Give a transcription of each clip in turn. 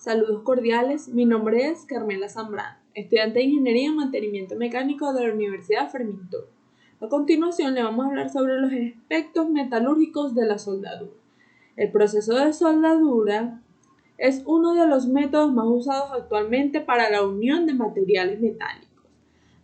Saludos cordiales, mi nombre es Carmela Zambrano, estudiante de Ingeniería en Mantenimiento Mecánico de la Universidad Fermín Toro. A continuación le vamos a hablar sobre los aspectos metalúrgicos de la soldadura. El proceso de soldadura es uno de los métodos más usados actualmente para la unión de materiales metálicos.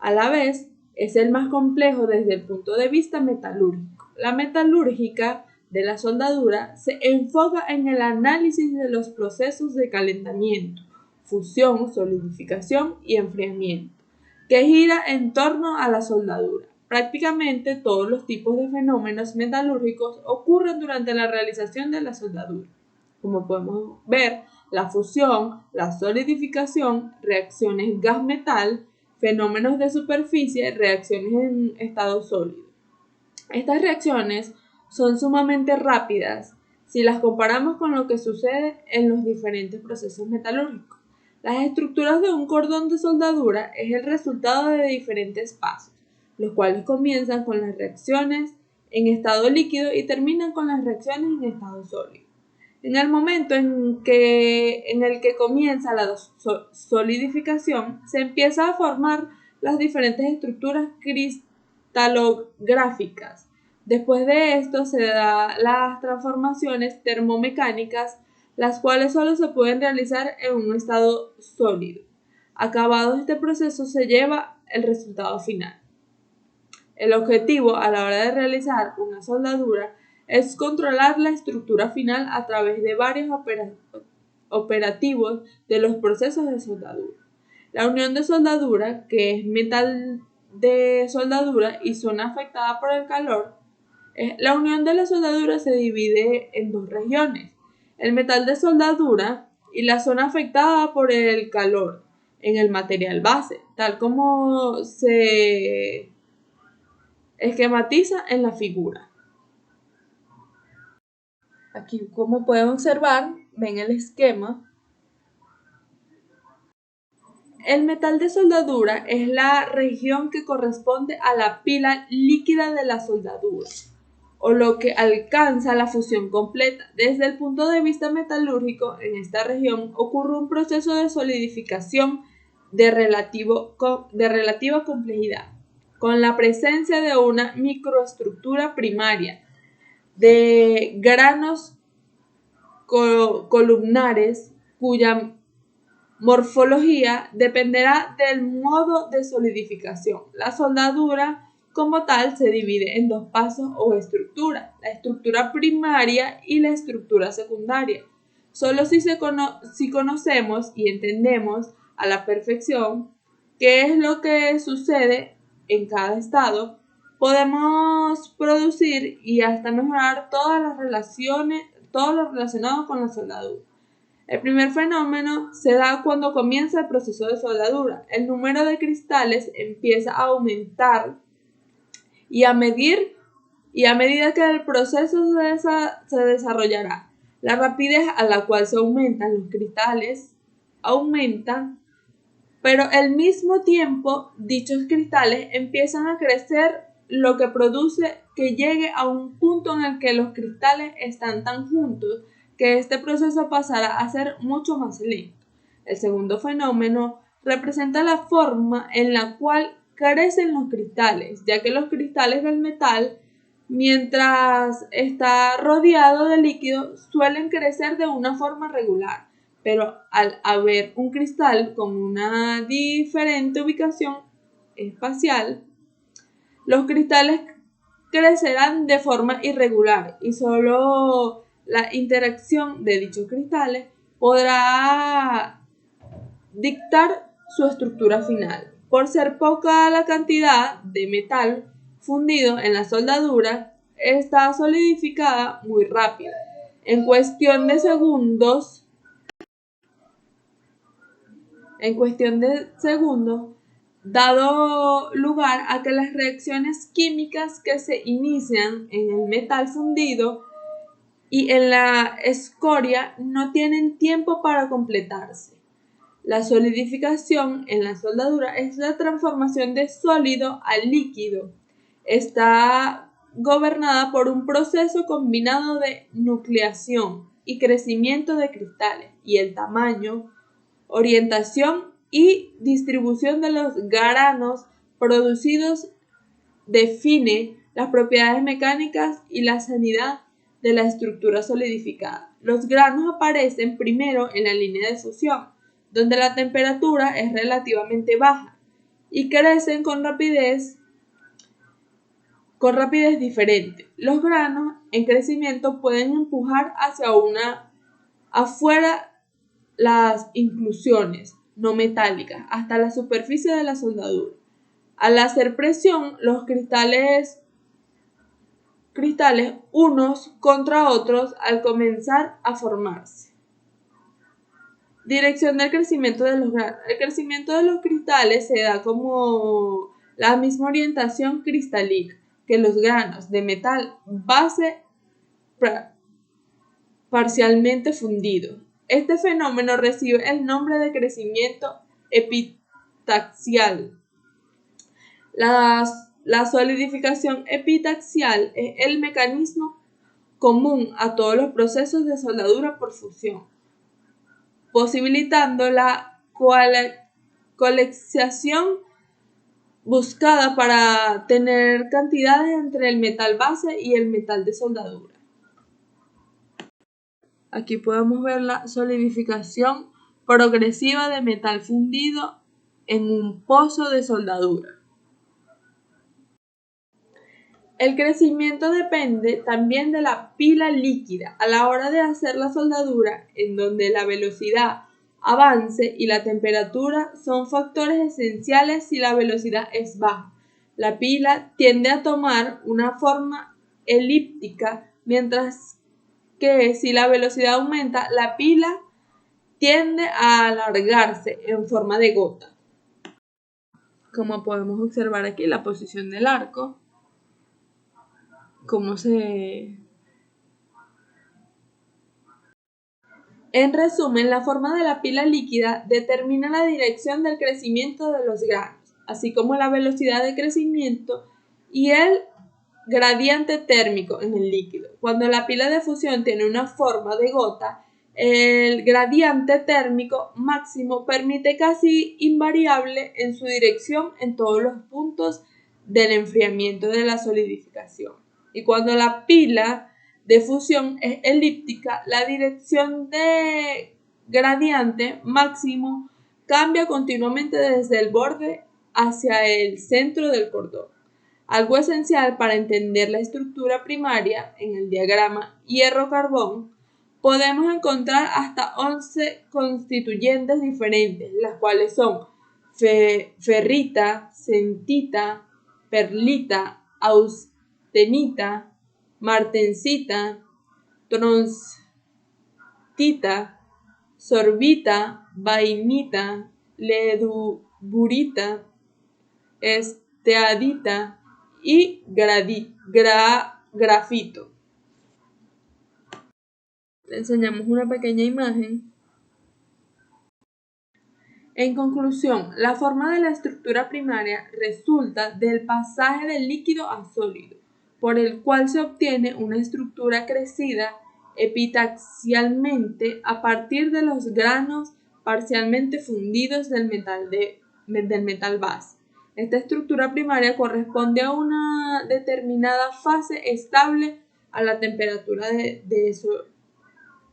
A la vez, es el más complejo desde el punto de vista metalúrgico. La metalúrgica de la soldadura se enfoca en el análisis de los procesos de calentamiento, fusión, solidificación y enfriamiento, que gira en torno a la soldadura. Prácticamente todos los tipos de fenómenos metalúrgicos ocurren durante la realización de la soldadura. Como podemos ver, la fusión, la solidificación, reacciones gas-metal, fenómenos de superficie, reacciones en estado sólido. Estas reacciones son sumamente rápidas si las comparamos con lo que sucede en los diferentes procesos metalúrgicos. Las estructuras de un cordón de soldadura es el resultado de diferentes pasos, los cuales comienzan con las reacciones en estado líquido y terminan con las reacciones en estado sólido. En el momento en el que comienza la solidificación, se empieza a formar las diferentes estructuras cristalográficas. Después de esto se dan las transformaciones termomecánicas, las cuales solo se pueden realizar en un estado sólido. Acabado este proceso se lleva el resultado final. El objetivo a la hora de realizar una soldadura es controlar la estructura final a través de varios operativos de los procesos de soldadura. La unión de soldadura, que es metal de soldadura y zona afectada por el calor, la unión de la soldadura se divide en dos regiones, el metal de soldadura y la zona afectada por el calor en el material base, tal como se esquematiza en la figura. Aquí, como pueden observar, ven el esquema. El metal de soldadura es la región que corresponde a la pila líquida de la soldadura, o lo que alcanza la fusión completa. Desde el punto de vista metalúrgico, en esta región ocurre un proceso de solidificación de relativa complejidad, con la presencia de una microestructura primaria, de granos columnares cuya morfología dependerá del modo de solidificación. La soldadura como tal se divide en dos pasos o estructuras, la estructura primaria y la estructura secundaria. Solo si conocemos y entendemos a la perfección qué es lo que sucede en cada estado, podemos producir y hasta mejorar todo lo relacionado con la soldadura. El primer fenómeno se da cuando comienza el proceso de soldadura. El número de cristales empieza a aumentar y a medida que el proceso se desarrollará. La rapidez a la cual se aumentan los cristales aumenta, pero al mismo tiempo dichos cristales empiezan a crecer, lo que produce que llegue a un punto en el que los cristales están tan juntos que este proceso pasará a ser mucho más lento. El segundo fenómeno representa la forma en la cual crecen los cristales, ya que los cristales del metal, mientras está rodeado de líquido, suelen crecer de una forma regular, pero al haber un cristal con una diferente ubicación espacial, los cristales crecerán de forma irregular y solo la interacción de dichos cristales podrá dictar su estructura final. Por ser poca la cantidad de metal fundido en la soldadura, está solidificada muy rápido. En cuestión de segundos, dado lugar a que las reacciones químicas que se inician en el metal fundido y en la escoria no tienen tiempo para completarse. La solidificación en la soldadura es la transformación de sólido a líquido. Está gobernada por un proceso combinado de nucleación, y crecimiento de cristales, y el tamaño, orientación y distribución de los granos producidos define las propiedades mecánicas y la sanidad de la estructura solidificada. Los granos aparecen primero en la línea de fusión, donde la temperatura es relativamente baja, y crecen con rapidez diferente. Los granos en crecimiento pueden empujar afuera las inclusiones no metálicas hasta la superficie de la soldadura. Al hacer presión, los cristales unos contra otros al comenzar a formarse. Dirección del crecimiento de los granos. El crecimiento de los cristales se da como la misma orientación cristalina que los granos de metal base parcialmente fundido. Este fenómeno recibe el nombre de crecimiento epitaxial. La solidificación epitaxial es el mecanismo común a todos los procesos de soldadura por fusión, posibilitando la colexiación buscada para tener cantidades entre el metal base y el metal de soldadura. Aquí podemos ver la solidificación progresiva de metal fundido en un pozo de soldadura. El crecimiento depende también de la pila líquida a la hora de hacer la soldadura, en donde la velocidad, avance y la temperatura son factores esenciales si la velocidad es baja. La pila tiende a tomar una forma elíptica, mientras que si la velocidad aumenta, la pila tiende a alargarse en forma de gota. Como podemos observar aquí, la posición del arco, En resumen, la forma de la pila líquida determina la dirección del crecimiento de los granos, así como la velocidad de crecimiento y el gradiente térmico en el líquido. Cuando la pila de fusión tiene una forma de gota, el gradiente térmico máximo permite casi invariable en su dirección en todos los puntos del enfriamiento de la solidificación. Y cuando la pila de fusión es elíptica, la dirección de gradiente máximo cambia continuamente desde el borde hacia el centro del cordón. Algo esencial para entender la estructura primaria en el diagrama hierro-carbón, podemos encontrar hasta 11 constituyentes diferentes, las cuales son ferrita, centita, perlita, austenita, martensita, tronstita, sorbita, vainita, leduburita, esteadita y grafito. Le enseñamos una pequeña imagen. En conclusión, la forma de la estructura primaria resulta del pasaje del líquido a sólido, por el cual se obtiene una estructura crecida epitaxialmente a partir de los granos parcialmente fundidos del metal base. Esta estructura primaria corresponde a una determinada fase estable a la temperatura de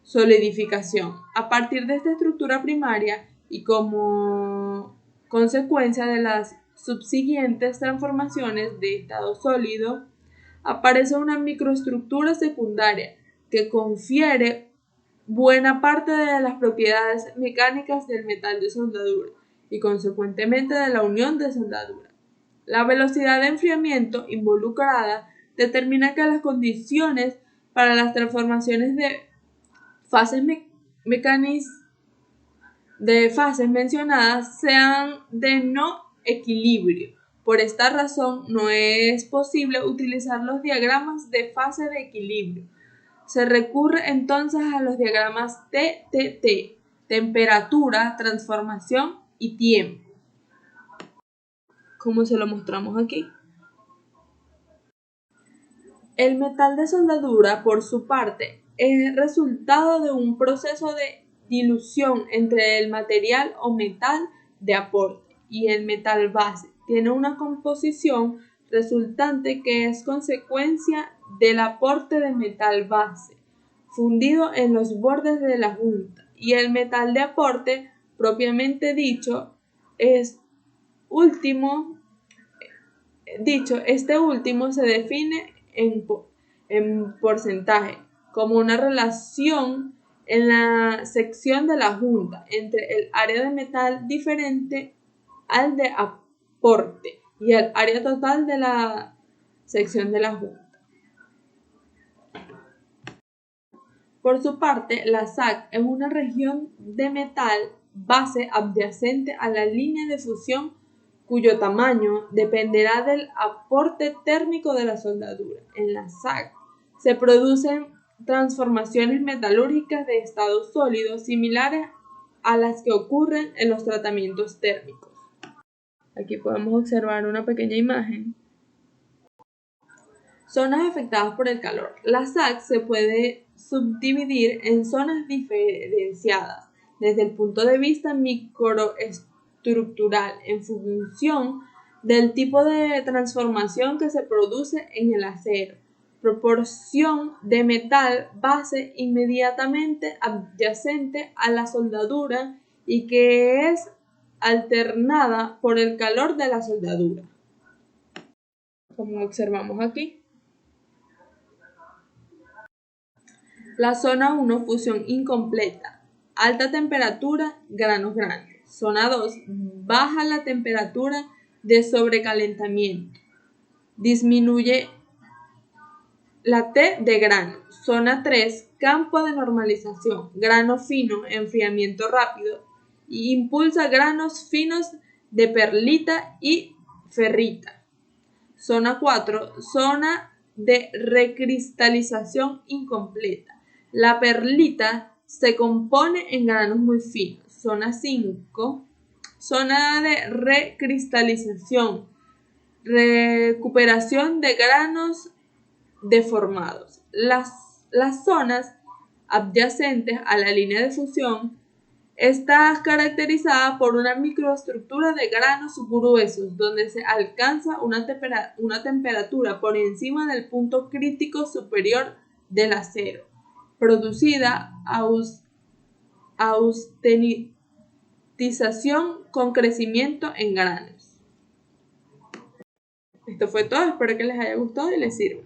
solidificación. A partir de esta estructura primaria y como consecuencia de las subsiguientes transformaciones de estado sólido, aparece una microestructura secundaria que confiere buena parte de las propiedades mecánicas del metal de soldadura y consecuentemente de la unión de soldadura. La velocidad de enfriamiento involucrada determina que las condiciones para las transformaciones de fases mencionadas sean de no equilibrio. Por esta razón, no es posible utilizar los diagramas de fase de equilibrio. Se recurre entonces a los diagramas TTT, temperatura, transformación y tiempo, como se lo mostramos aquí. El metal de soldadura, por su parte, es resultado de un proceso de dilución entre el material o metal de aporte y el metal base. Tiene una composición resultante que es consecuencia del aporte de metal base fundido en los bordes de la junta, y el metal de aporte propiamente dicho este último se define en porcentaje como una relación en la sección de la junta entre el área de metal diferente al de aporte y el área total de la sección de la junta. Por su parte, la SAC es una región de metal base adyacente a la línea de fusión cuyo tamaño dependerá del aporte térmico de la soldadura. En la SAC se producen transformaciones metalúrgicas de estado sólido similares a las que ocurren en los tratamientos térmicos. Aquí podemos observar una pequeña imagen. Zonas afectadas por el calor. La SAC se puede subdividir en zonas diferenciadas desde el punto de vista microestructural en función del tipo de transformación que se produce en el acero, proporción de metal base inmediatamente adyacente a la soldadura y que es alternada por el calor de la soldadura, como observamos aquí. La zona 1, fusión incompleta, alta temperatura, granos grandes. Zona 2, baja la temperatura de sobrecalentamiento, disminuye la T de grano. Zona 3, campo de normalización, grano fino, enfriamiento rápido, y impulsa granos finos de perlita y ferrita. Zona 4, zona de recristalización incompleta. La perlita se compone en granos muy finos. Zona 5, zona de recristalización, recuperación de granos deformados. Las zonas adyacentes a la línea de fusión está caracterizada por una microestructura de granos gruesos donde se alcanza una temperatura por encima del punto crítico superior del acero, producida austenización con crecimiento en granos. Esto fue todo, espero que les haya gustado y les sirva.